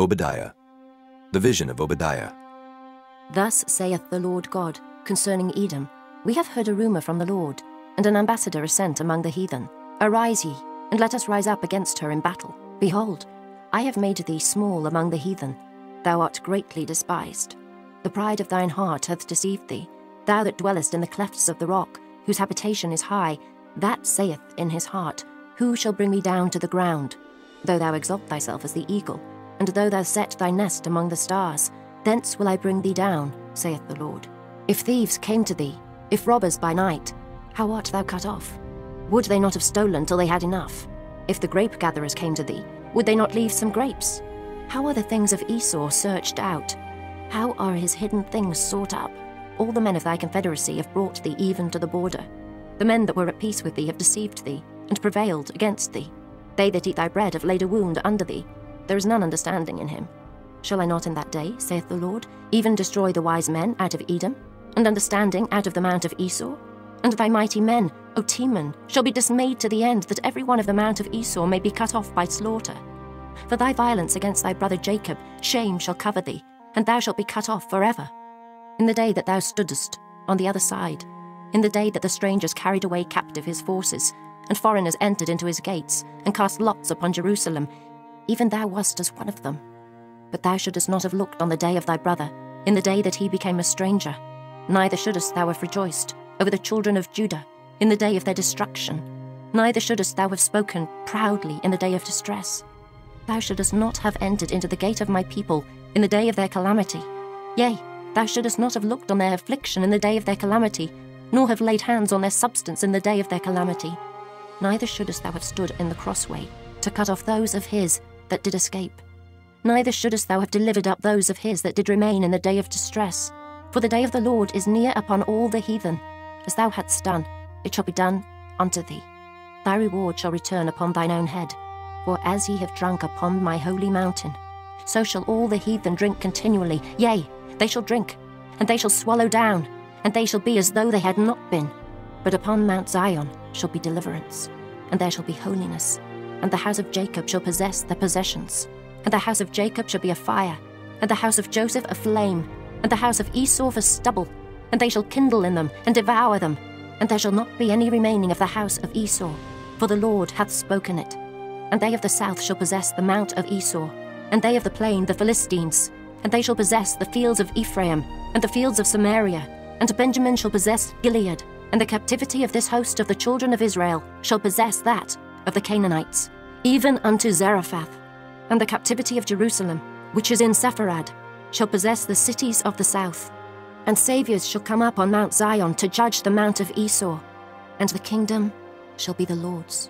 Obadiah. The vision of Obadiah. Thus saith the Lord God concerning Edom, We have heard a rumor from the Lord, and an ambassador is sent among the heathen. Arise ye, and let us rise up against her in battle. Behold, I have made thee small among the heathen. Thou art greatly despised. The pride of thine heart hath deceived thee. Thou that dwellest in the clefts of the rock, whose habitation is high, that saith in his heart, Who shall bring me down to the ground? Though thou exalt thyself as the eagle, and though thou set thy nest among the stars, thence will I bring thee down, saith the Lord. If thieves came to thee, if robbers by night, how art thou cut off? Would they not have stolen till they had enough? If the grape-gatherers came to thee, would they not leave some grapes? How are the things of Esau searched out? How are his hidden things sought up? All the men of thy confederacy have brought thee even to the border. The men that were at peace with thee have deceived thee, and prevailed against thee. They that eat thy bread have laid a wound under thee. There is none understanding in him. Shall I not in that day, saith the Lord, even destroy the wise men out of Edom, and understanding out of the mount of Esau? And thy mighty men, O Teman, shall be dismayed to the end, that every one of the mount of Esau may be cut off by slaughter. For thy violence against thy brother Jacob, shame shall cover thee, and thou shalt be cut off forever. In the day that thou stoodest on the other side, in the day that the strangers carried away captive his forces, and foreigners entered into his gates, and cast lots upon Jerusalem, even thou wast as one of them. But thou shouldest not have looked on the day of thy brother, in the day that he became a stranger, neither shouldest thou have rejoiced over the children of Judah in the day of their destruction, neither shouldest thou have spoken proudly in the day of distress. Thou shouldest not have entered into the gate of my people in the day of their calamity. Yea, thou shouldest not have looked on their affliction in the day of their calamity, nor have laid hands on their substance in the day of their calamity. Neither shouldest thou have stood in the crossway to cut off those of his that did escape. Neither shouldest thou have delivered up those of his that did remain in the day of distress. For the day of the Lord is near upon all the heathen. As thou hadst done, it shall be done unto thee. Thy reward shall return upon thine own head. For as ye have drunk upon my holy mountain, so shall all the heathen drink continually. Yea, they shall drink, and they shall swallow down, and they shall be as though they had not been. But upon Mount Zion shall be deliverance, and there shall be holiness, and the house of Jacob shall possess their possessions. And the house of Jacob shall be a fire, and the house of Joseph a flame, and the house of Esau for stubble, and they shall kindle in them, and devour them. And there shall not be any remaining of the house of Esau, for the Lord hath spoken it. And they of the south shall possess the mount of Esau, and they of the plain the Philistines. And they shall possess the fields of Ephraim, and the fields of Samaria. And Benjamin shall possess Gilead, and the captivity of this host of the children of Israel shall possess that of the Canaanites, even unto Zarephath. And the captivity of Jerusalem, which is in Sepharad, shall possess the cities of the south. And saviours shall come up on Mount Zion to judge the mount of Esau, and the kingdom shall be the Lord's.